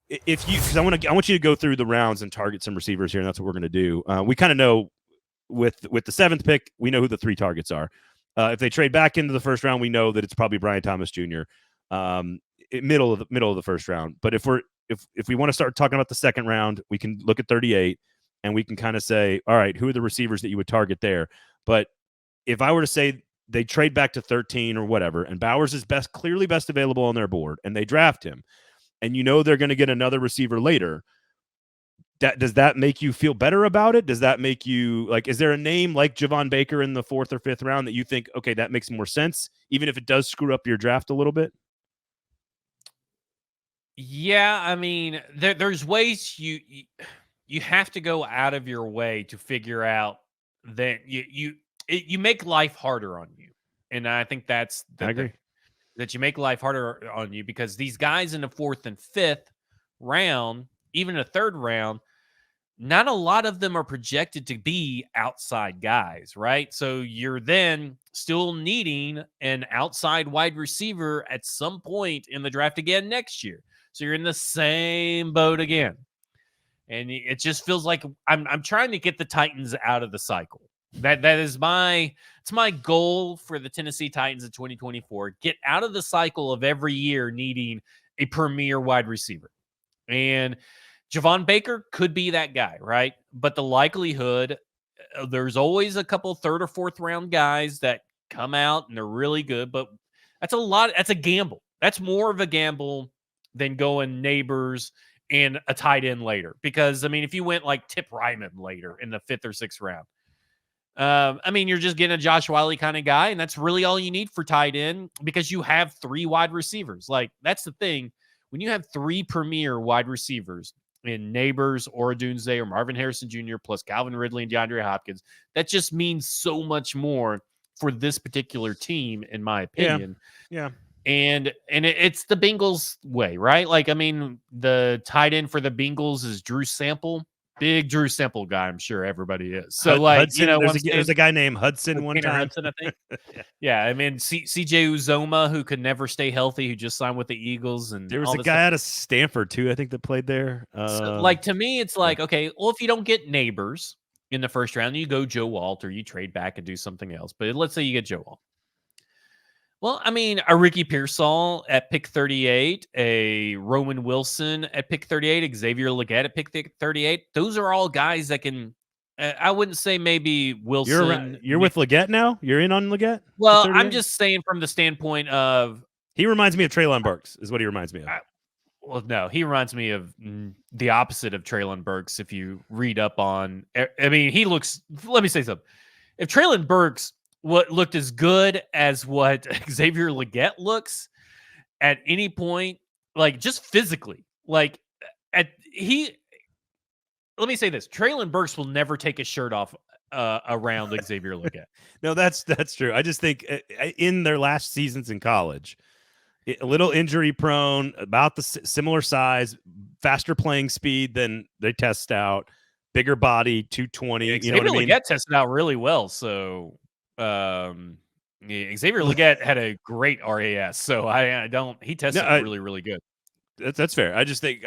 if you, because I want you to go through the rounds and target some receivers here, and that's what we're going to do. We kind of know with the seventh pick, we know who the 3 targets are. If they trade back into the first round, we know that it's probably Brian Thomas Jr. Middle of the first round. But if we want to start talking about the second round, we can look at 38 and we can kind of say, all right, who are the receivers that you would target there? But if I were to say they trade back to 13 or whatever, and Bowers is clearly best available on their board, and they draft him, and you know they're going to get another receiver later, does that make you feel better about it? Does that make you like, is there a name like Javon Baker in the 4th or 5th round that you think, okay, that makes more sense, even if it does screw up your draft a little bit? Yeah, I mean, there's ways you have to go out of your way to figure out that you make life harder on you, and I think that's I agree. that you make life harder on you because these guys in the 4th and 5th round, even a 3rd round, not a lot of them are projected to be outside guys, right? So you're then still needing an outside wide receiver at some point in the draft again next year. So you're in the same boat again. And it just feels like I'm trying to get the Titans out of the cycle. That is it's my goal for the Tennessee Titans in 2024. Get out of the cycle of every year needing a premier wide receiver. And Javon Baker could be that guy, right? But the likelihood, there's always a couple 3rd or 4th round guys that come out and they're really good, but that's a gamble. That's more of a gamble than going Neighbors and a tight end later. Because, I mean, if you went like Tip Ryman later in the 5th or 6th round, I mean, you're just getting a Josh Wiley kind of guy, and that's really all you need for tight end because you have 3 wide receivers. Like, that's the thing. When you have 3 premier wide receivers in Neighbors, Oradunze, or Marvin Harrison Jr., plus Calvin Ridley and DeAndre Hopkins, that just means so much more for this particular team, in my opinion. Yeah. And it's the Bengals way, right? Like, I mean, the tight end for the Bengals is Drew Sample. Big Drew Sample guy, I'm sure everybody is. So, like, Hudson, there's a guy named Hudson one time. Hudson, I think. Yeah, I mean, CJ Uzoma, who could never stay healthy, who just signed with the Eagles. And there was a guy out of Stanford, too, I think, that played there. So, like, to me, it's like, okay, well, if you don't get Neighbors in the first round, you go Joe Alt or you trade back and do something else. But let's say you get Joe Alt. Well, I mean, a Ricky Pearsall at pick 38, a Roman Wilson at pick 38, Xavier Legette at pick 38. Those are all guys that can. I wouldn't say maybe Wilson. You're with Legette now? You're in on Legette? Well, I'm just saying from the standpoint of. He reminds me of Treylon Burks, is what he reminds me of. Well, no, he reminds me of the opposite of Treylon Burks. If you read up on, I mean, he looks. Let me say something. If Treylon Burks looked as good as what Xavier Legette looks at any point, like just physically, like let me say this: Treylon Burks will never take his shirt off around Xavier Legette. No, that's true. I just think in their last seasons in college, a little injury prone, about the similar size, faster playing speed than they test out, bigger body, 220. Yeah, you know what I mean? Legette tested out really well, so. Xavier Legette had a great RAS, so he tested really, really good. That's fair. I just think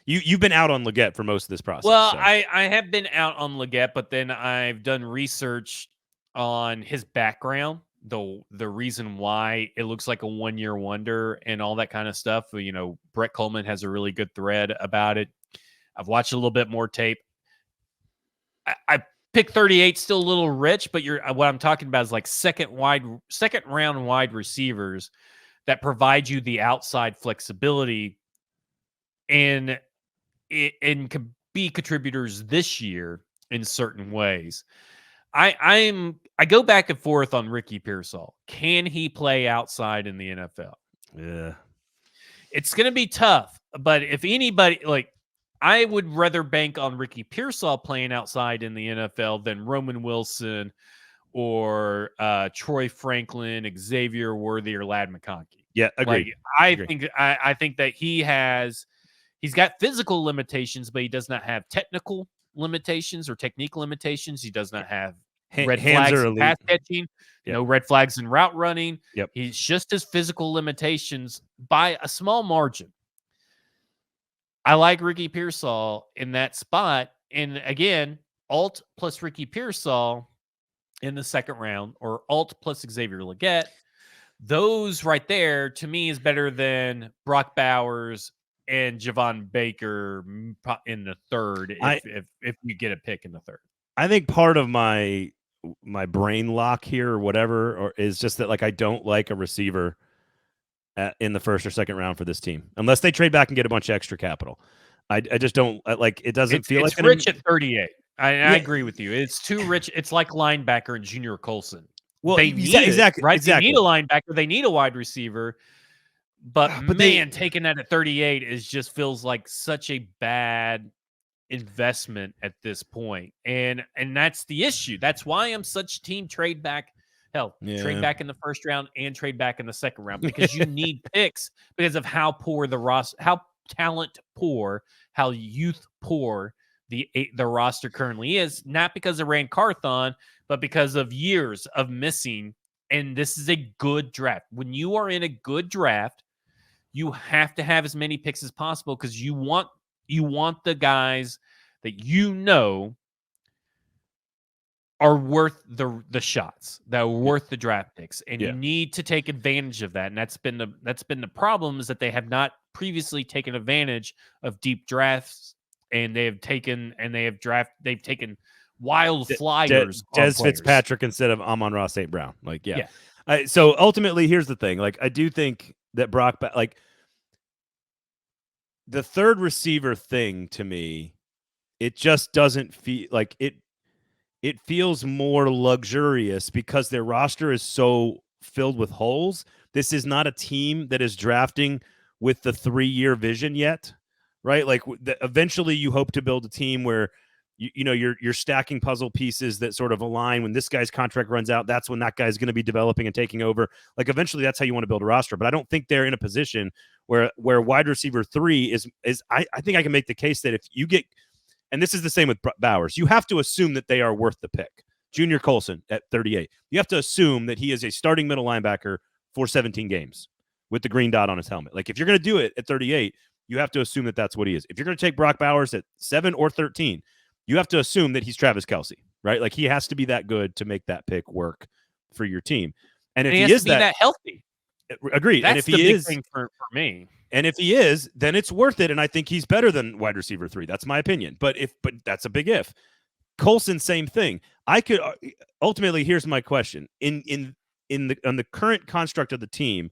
you've been out on Legette for most of this process. Well, so. I have been out on Legette, but then I've done research on his background, the reason why it looks like a 1-year wonder and all that kind of stuff. You know, Brett Coleman has a really good thread about it. I've watched a little bit more tape. I pick 38 still a little rich, but what I'm talking about is like second round wide receivers that provide you the outside flexibility and can be contributors this year in certain ways. I go back and forth on Ricky Pearsall. Can he play outside in the NFL? Yeah. It's going to be tough, but if anybody, like, I would rather bank on Ricky Pearsall playing outside in the NFL than Roman Wilson or Troy Franklin, Xavier Worthy, or Ladd McConkey. Yeah, agreed. Like, I think that he's got physical limitations, but he does not have technical limitations or technique limitations. He does not have red flags in pass catching, no red flags in route running. Yep. He's just his physical limitations by a small margin. I like Ricky Pearsall in that spot. And again, Alt plus Ricky Pearsall in the second round, or Alt plus Xavier Leggett. Those right there to me is better than Brock Bowers and Javon Baker in the third. If you get a pick in the third, I think part of my brain lock here or whatever, or is just that like I don't like a receiver in the first or second round for this team unless they trade back and get a bunch of extra capital. I just don't like. It doesn't feel like it's rich at 38. I agree with you. It's too rich. It's like linebacker and Junior Colson. Well, they need exactly, it, right? Exactly. They need a linebacker. They need a wide receiver. But man, taking that at 38 just feels like such a bad investment at this point. And that's the issue. That's why I'm such team trade back. Hell, trade back in the first round and trade back in the second round, because you need picks because of how poor the roster, how talent poor, how youth poor the roster currently is. Not because of Rand Carthon, but because of years of missing. And this is a good draft. When you are in a good draft, you have to have as many picks as possible because you want the guys that you know are worth the shots, that are worth the draft picks, and you need to take advantage of that. And that's been the problem, is that they have not previously taken advantage of deep drafts, and they've taken wild flyers. Des Fitzpatrick instead of Amon-Ra St. Brown. Like, so ultimately, here's the thing. Like, I do think that Brock, like, the third receiver thing to me, it just doesn't feel like it. It feels more luxurious because their roster is so filled with holes. This is not a team that is drafting with the 3-year vision yet, right? Like, eventually you hope to build a team where you're stacking puzzle pieces that sort of align. When this guy's contract runs out, that's when that guy's going to be developing and taking over. Like, eventually that's how you want to build a roster. But I don't think they're in a position where wide receiver 3 is I think I can make the case that if you get, and this is the same with Bowers, you have to assume that they are worth the pick. Junior Colson at 38. You have to assume that he is a starting middle linebacker for 17 games with the green dot on his helmet. Like, if you're going to do it at 38, you have to assume that that's what he is. If you're going to take Brock Bowers at 7 or 13, you have to assume that he's Travis Kelce, right? Like, he has to be that good to make that pick work for your team. And if he is that healthy, agreed. That's and if the he big is thing for me. And if he is, then it's worth it. And I think he's better than wide receiver 3. That's my opinion. But that's a big if. Colson, same thing. I could ultimately, here's my question. On the current construct of the team,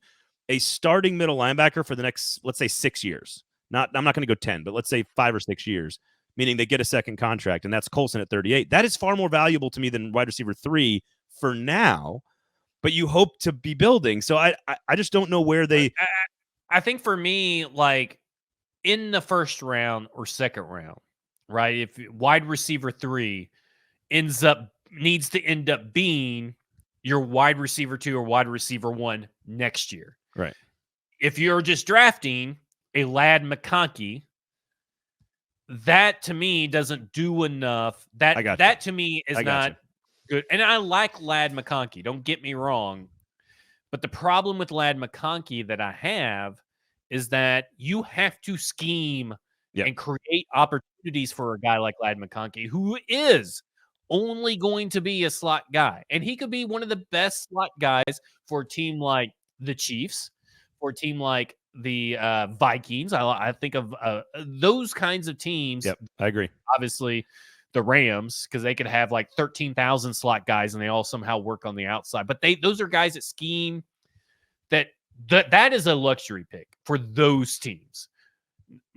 a starting middle linebacker for the next, let's say, 6 years. I'm not going to go 10, but let's say 5 or 6 years, meaning they get a second contract, and that's Colson at 38. That is far more valuable to me than wide receiver 3 for now. But you hope to be building. So I just don't know where they. I think for me, like, in the first round or second round, right? If wide receiver 3 needs to end up being your wide receiver 2 or wide receiver 1 next year. Right. If you're just drafting a Ladd McConkey, that to me doesn't do enough. That to me is not good. And I like Ladd McConkey. Don't get me wrong. But the problem with Ladd McConkey that I have is that you have to scheme and create opportunities for a guy like Ladd McConkey, who is only going to be a slot guy. And he could be one of the best slot guys for a team like the Chiefs, for a team like the Vikings. I think of those kinds of teams. Yep, I agree. Obviously, the Rams, because they could have like 13,000 slot guys and they all somehow work on the outside. But those are guys that scheme. That is a luxury pick for those teams.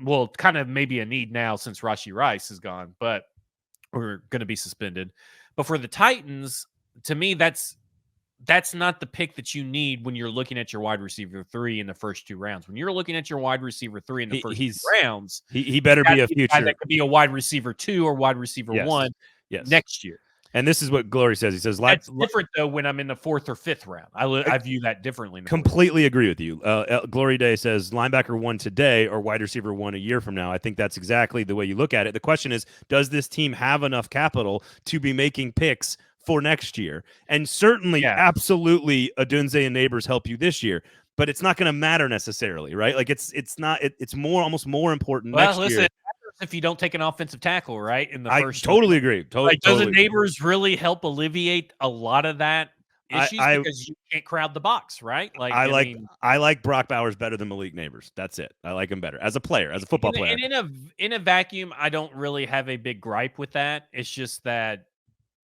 Well, kind of maybe a need now since Rashee Rice is gone, but we're going to be suspended. But for the Titans, to me, that's not the pick that you need when you're looking at your wide receiver 3 in the first 2 rounds. When you're looking at your wide receiver 3 in the first 2 rounds, he better be a future. That could be a wide receiver 2 or wide receiver 1 next year. And this is what Glory says. He says, that's different, though, when I'm in the 4th or 5th round. I view that differently. Completely agree with you. Glory Day says linebacker 1 today or wide receiver 1 a year from now. I think that's exactly the way you look at it. The question is, does this team have enough capital to be making picks for next year? And certainly, absolutely, Adunze and Neighbors help you this year. but it's not going to matter necessarily, right? Like it's not. It's almost more important Well, next listen, year. it matters if you don't take an offensive tackle, right? In the I first year. totally agree. Like, doesn't Totally. Neighbors really help alleviate a lot of that issues I because you can't crowd the box, right? Like, I mean, I like Brock Bowers better than Malik Neighbors. That's it. I like him better as a player, as a football in, player. in a vacuum, I don't really have a big gripe with that. It's just that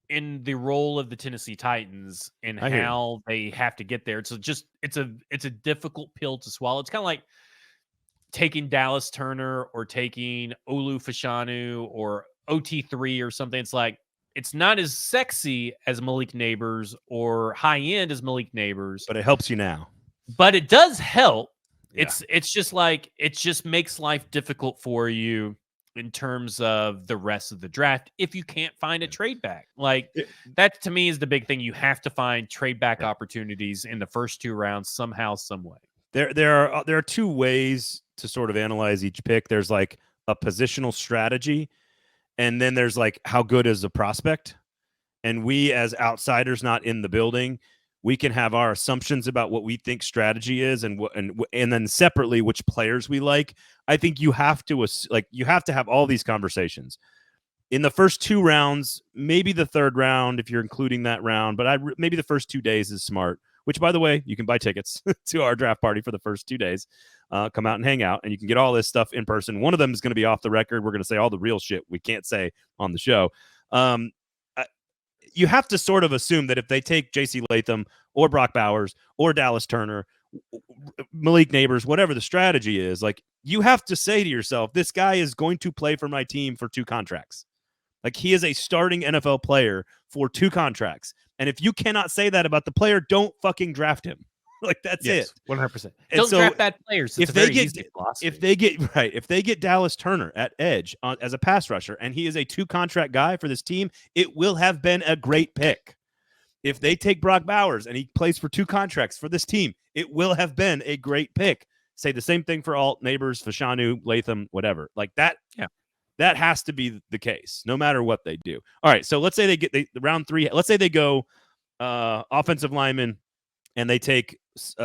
in the role of the Tennessee Titans and I hear you. how they have to get there, it's a difficult pill to swallow. It's kind of like taking Dallas Turner or taking Olu Fashanu or OT3 or something. It's like it's not as sexy as Malik Neighbors or high end as Malik Neighbors, But it helps you now. but it does help. Yeah. It's just like it just makes life difficult for you in terms of the rest of the draft if you can't find a trade back. Like that to me is the big thing. You have to find trade back opportunities in the first 2 rounds somehow, some way. There are two ways to sort of analyze each pick. There's like a positional strategy, and then there's like how good is the prospect. And we as outsiders not in the building, we can have our assumptions about what we think strategy is and then separately which players we like. I think you have to have all these conversations. In the first 2 rounds, maybe the third round if you're including that round, but maybe the first 2 days is smart. Which, by the way, you can buy tickets to our draft party for the first 2 days. Come out and hang out, and you can get all this stuff in person. One of them is going to be off the record. We're going to say all the real shit we can't say on the show. You have to sort of assume that if they take J.C. Latham or Brock Bowers or Dallas Turner, Malik Neighbors, whatever the strategy is, like you have to say to yourself, this guy is going to play for my team for 2 contracts. Like he is a starting NFL player for 2 contracts. And if you cannot say that about the player, don't fucking draft him. Like that's it. 100%. Don't draft bad players. If they get Dallas Turner at edge as a pass rusher, and he is a 2 contract guy for this team, it will have been a great pick. If they take Brock Bowers and he plays for 2 contracts for this team, it will have been a great pick. Say the same thing for Alt, Neighbors, Fashanu, Latham, whatever. Like that. Yeah. That has to be the case, no matter what they do. All right, so let's say they get the round 3. Let's say they go offensive lineman, and they take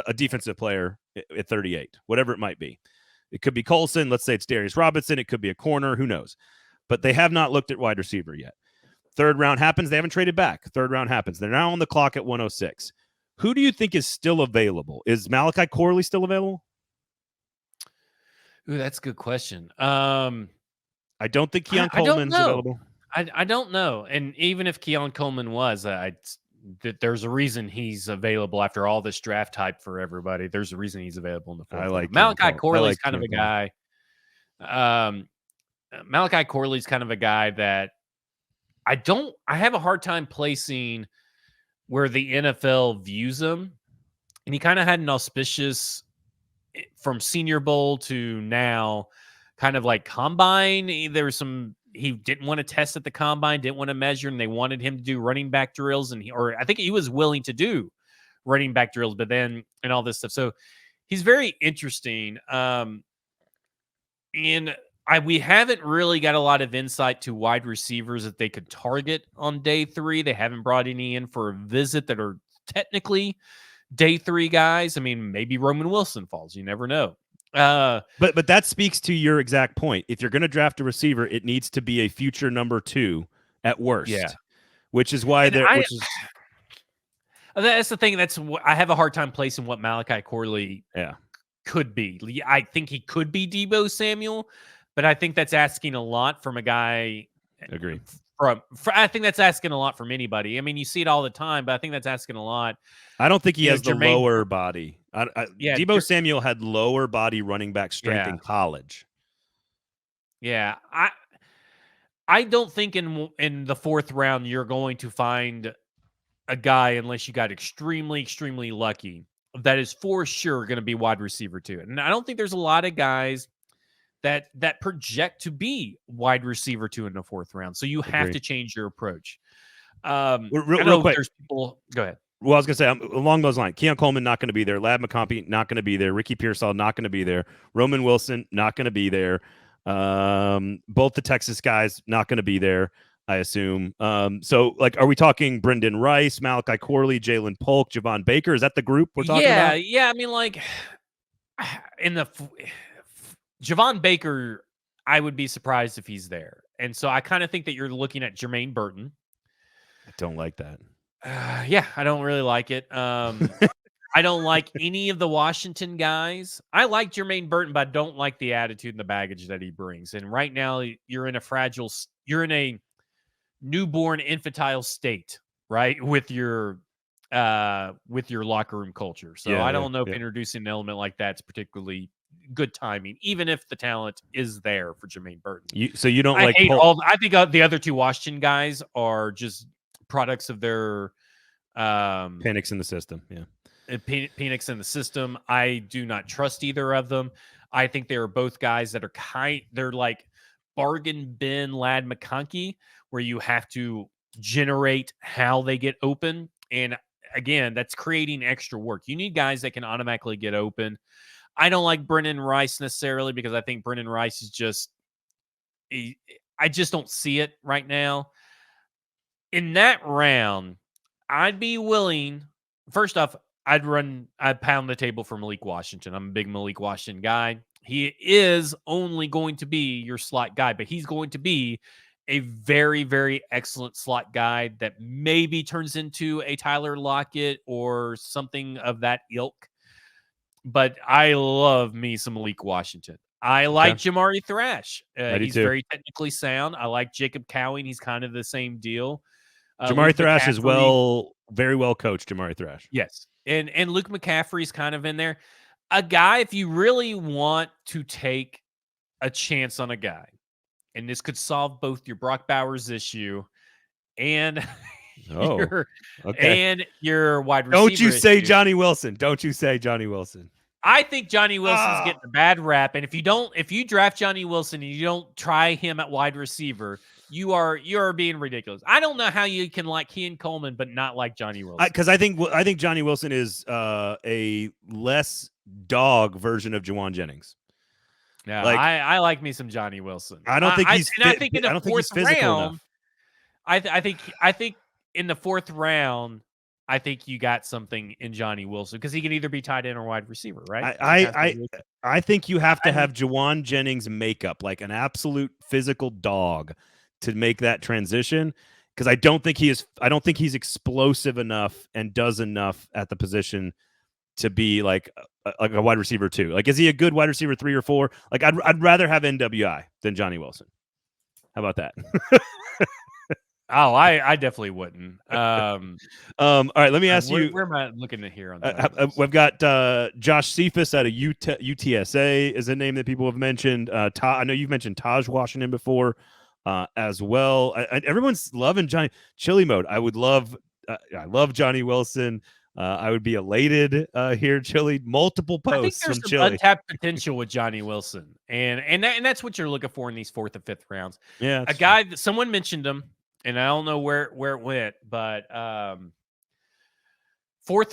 a defensive player at 38, whatever it might be. It could be Colson. Let's say it's Darius Robinson. It could be a corner. Who knows? But they have not looked at wide receiver yet. Third round happens. They haven't traded back. Third round happens. They're now on the clock at 106. Who do you think is still available? Is Malachi Corley still available? Ooh, that's a good question. I don't think Keon Coleman's available. I don't know. And even if Keon Coleman was, there's a reason he's available after all this draft hype for everybody. There's a reason he's available in the 4th. I like Malachi Corley's kind of a guy. Malachi Corley's kind of a guy that I have a hard time placing where the NFL views him. And he kind of had an auspicious from Senior Bowl to now kind of like combine. There was he didn't want to test at the combine, didn't want to measure, and they wanted him to do running back drills. And I think he was willing to do running back drills, but then, and all this stuff. So he's very interesting. We haven't really got a lot of insight to wide receivers that they could target on day 3. They haven't brought any in for a visit that are technically day 3 guys. I mean, maybe Roman Wilson falls. You never know. But that speaks to your exact point. If you're going to draft a receiver, it needs to be a future number 2 at worst. Yeah. Which is why that's the thing. I have a hard time placing what Malachi Corley could be. I think he could be Deebo Samuel, but I think that's asking a lot from a guy. Agree. I think that's asking a lot from anybody. I mean, you see it all the time, but I think that's asking a lot. I don't think he has the lower body. Deebo Samuel had lower body running back strength in college. Yeah, I don't think in the 4th round you're going to find a guy unless you got extremely, extremely lucky that is for sure going to be wide receiver 2. And I don't think there's a lot of guys that project to be wide receiver 2 in the 4th round. So you have to change your approach. Real quick. Go ahead. Well, I was going to say, along those lines, Keon Coleman not going to be there. Lab McCompy not going to be there. Ricky Pearsall not going to be there. Roman Wilson not going to be there. Both the Texas guys not going to be there. I assume. So, like, are we talking Brendan Rice, Malachi Corley, Jalen Polk, Javon Baker? Is that the group we're talking about? Yeah. I mean, like in the Javon Baker, I would be surprised if he's there, and so I kind of think that you're looking at Jermaine Burton. I don't like that. Yeah, I don't really like it. I don't like any of the Washington guys. I like Jermaine Burton, but I don't like the attitude and the baggage that he brings. And right now, you're in a newborn infantile state, right? With your locker room culture. So I don't know if introducing an element like that's particularly good timing, even if the talent is there for Jermaine Burton. So you don't I like hate I think the other two Washington guys are just products of their Penix in the system. Yeah. Penix in the system. I do not trust either of them. I think they are both guys that are they're like bargain bin Lad McConkey, where you have to generate how they get open. And again, that's creating extra work. You need guys that can automatically get open. I don't like Brendan Rice necessarily because I think Brendan Rice is just, I just don't see it right now. In that round, I'd be willing, first off, I'd pound the table for Malik Washington. I'm a big Malik Washington guy. He is only going to be your slot guy, but he's going to be a very, very excellent slot guy that maybe turns into a Tyler Lockett or something of that ilk. But I love me some Malik Washington. I like Jamari Thrash. He's very technically sound. I like Jacob Cowing. He's kind of the same deal. Jamari Thrash is very well coached. Jamari Thrash. Yes. And Luke McCaffrey's kind of in there. A guy, if you really want to take a chance on a guy, and this could solve both your Brock Bowers issue and your wide receiver. Don't you say Johnny Wilson. Don't you say Johnny Wilson. I think Johnny Wilson's getting a bad rap. And if you draft Johnny Wilson and you don't try him at wide receiver, you are being ridiculous. I don't know how you can like Kean Coleman but not like Johnny Wilson. Because I think Johnny Wilson is a less dog version of Jawan Jennings. Yeah, I like me some Johnny Wilson. I don't think he's. I think in the fourth round, I think in the fourth round, I think you got something in Johnny Wilson because he can either be tight end or wide receiver, right? I think you have to have Jawan Jennings makeup, like an absolute physical dog, to make that transition. Because I don't think he's explosive enough and does enough at the position to be like a wide receiver 2. Like, is he a good wide receiver 3 or 4? Like, I'd rather have NWI than Johnny Wilson. How about that? Oh, I definitely wouldn't. All right, let me ask you. Where am I looking at here? We've got Josh Cephas out of UTSA is a name that people have mentioned. I know you've mentioned Taj Washington before as well. Everyone's loving Johnny. Chili mode. I love Johnny Wilson. I would be elated here, Chili. Multiple posts I think from there's Chili. some untapped potential with Johnny Wilson, and that's what you're looking for in these 4th and 5th rounds. Yeah, a guy that someone mentioned him. And I don't know where it went, but 4th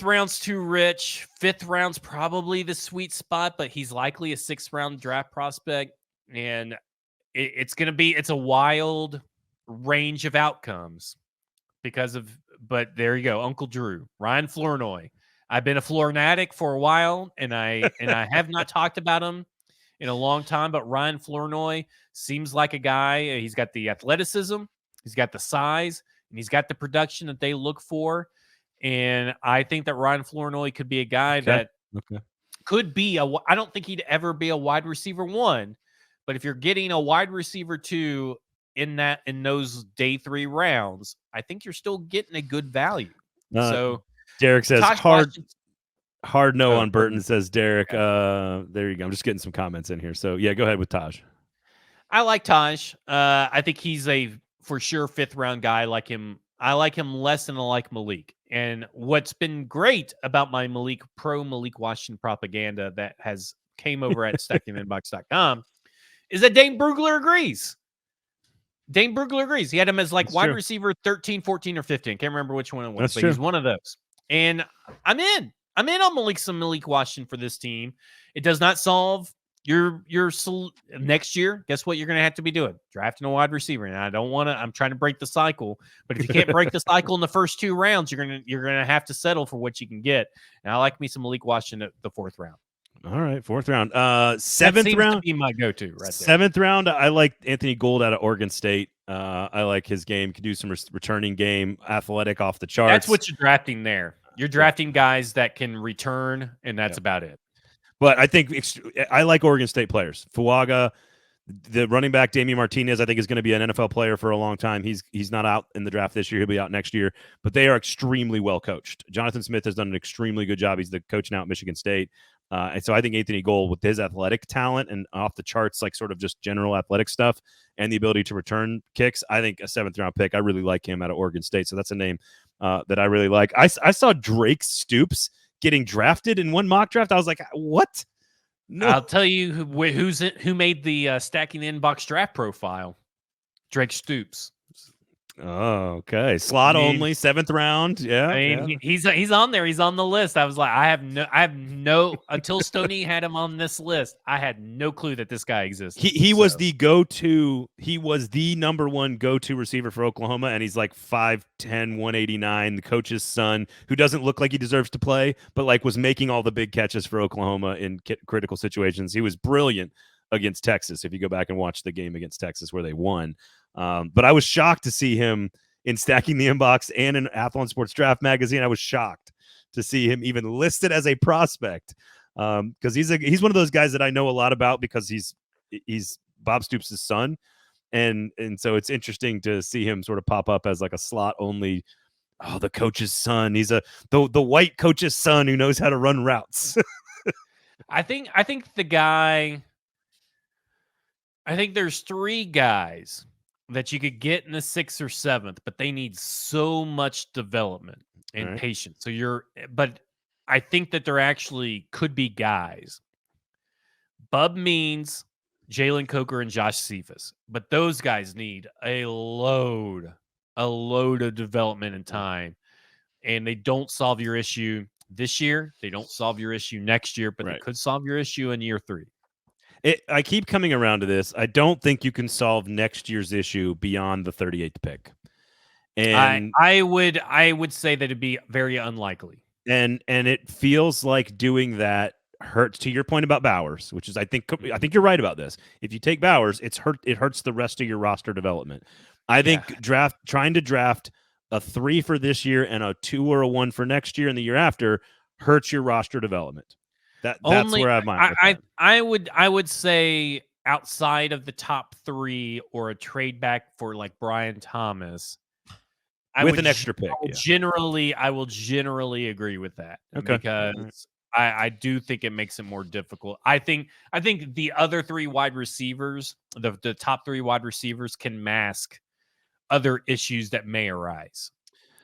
round's too rich. 5th round's probably the sweet spot, but he's likely a 6th round draft prospect. And it's a wild range of outcomes but there you go. Uncle Drew, Ryan Flournoy. I've been a Flournatic for a while, and I have not talked about him in a long time, but Ryan Flournoy seems like a guy. He's got the athleticism. He's got the size, and he's got the production that they look for. And I think that Ryan Flournoy could be a guy that could be I don't think he'd ever be a wide receiver 1, but if you're getting a wide receiver 2 in those day 3 rounds, I think you're still getting a good value. So Derek says hard no on Burton, says Derek. There you go. I'm just getting some comments in here. So yeah, go ahead with Taj. I like Taj. I think he's a for sure 5th round guy. I like him less than I like Malik. And what's been great about my Malik Washington propaganda that has came over at stackinginbox.com is that Dane Brugler agrees. He had him as like wide receiver 13, 14, or 15. Can't remember which one it was, but he's one of those. And I'm in on Malik Washington for this team. It does not solve next year, guess what you're going to have to be doing? Drafting a wide receiver. And I'm trying to break the cycle, but if you can't break the cycle in the first 2 rounds, you're going to have to settle for what you can get. And I like me some Malik Washington at the 4th round. All right, 4th round. 7th that seems round to be my go-to right there. 7th round, I like Anthony Gould out of Oregon State. I like his game. Could do some returning game, athletic off the charts. That's what you're drafting there. You're drafting guys that can return, and that's about it. But I think I like Oregon State players. Fuaga, the running back Damian Martinez, I think is going to be an NFL player for a long time. He's not out in the draft this year. He'll be out next year. But they are extremely well coached. Jonathan Smith has done an extremely good job. He's the coach now at Michigan State. And so I think Anthony Gould, with his athletic talent and off the charts, like sort of just general athletic stuff and the ability to return kicks, I think a 7th round pick. I really like him out of Oregon State. So that's a name that I really like. I saw Drake Stoops getting drafted in one mock draft. I was like, what? No. I'll tell you who made the Stacking the Inbox draft profile. Drake Stoops. Oh, okay. Slot only, 7th round. Yeah, I mean, he's on there. He's on the list. I was like, I have no until Stoney had him on this list. I had no clue that this guy existed. He was the go-to. He was the number 1 go-to receiver for Oklahoma, and he's like 5'10", 189. The coach's son, who doesn't look like he deserves to play, but like was making all the big catches for Oklahoma in critical situations. He was brilliant against Texas. If you go back and watch the game against Texas where they won. But I was shocked to see him in Stacking the Inbox and in Athlon Sports Draft Magazine. I was shocked to see him even listed as a prospect because he's one of those guys that I know a lot about because he's Bob Stoops' son, and so it's interesting to see him sort of pop up as like a slot only. Oh, the coach's son. He's the white coach's son who knows how to run routes. I think the guy. I think there's 3 guys that you could get in the 6th or 7th, but they need so much development and patience. But I think that there actually could be guys. Bub Means, Jalen Coker, and Josh Cephas. But those guys need a load of development and time. And they don't solve your issue this year. They don't solve your issue next year, but they could solve your issue in year 3. I keep coming around to this. I don't think you can solve next year's issue beyond the 38th pick. And I would say that it'd be very unlikely. And it feels like doing that hurts, to your point about Bowers, which is I think you're right about this. If you take Bowers, it hurts the rest of your roster development. I think trying to draft a 3 for this year and a 2 or a 1 for next year and the year after hurts your roster development. That's where I might. I would say outside of the top 3 or a trade back for like Brian Thomas, with an extra pick. I will generally agree with that because I do think it makes it more difficult. I think the other 3 wide receivers, the top 3 wide receivers, can mask other issues that may arise.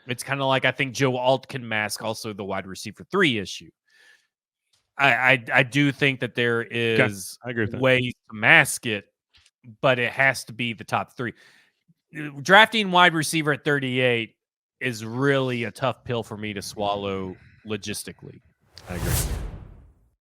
It's kind of like I think Joe Alt can mask also the wide receiver 3 issue. I do think that there is ways to mask it, but it has to be the top 3. Drafting wide receiver at 38 is really a tough pill for me to swallow logistically. I agree.